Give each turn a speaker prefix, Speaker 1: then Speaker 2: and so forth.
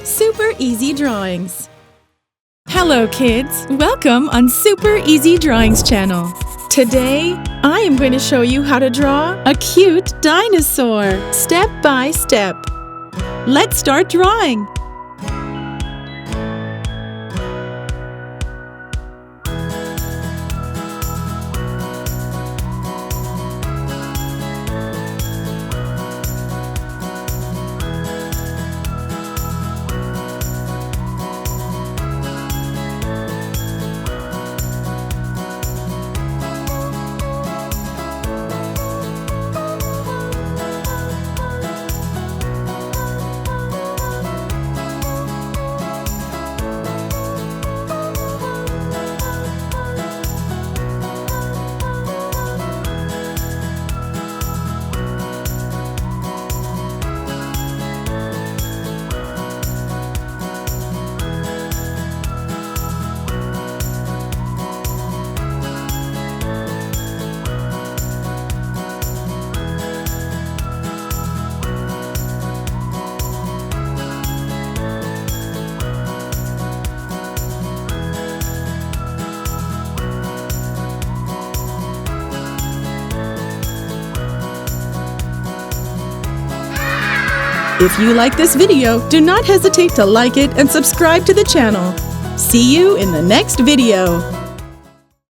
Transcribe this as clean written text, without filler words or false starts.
Speaker 1: Super Easy Drawings. Hello kids, welcome on Super Easy Drawings channel. Today, I am going to show you how to draw a cute dinosaur, step by step. Let's start drawing. If you like this video, do not hesitate to like it and subscribe to the channel. See you in the next video.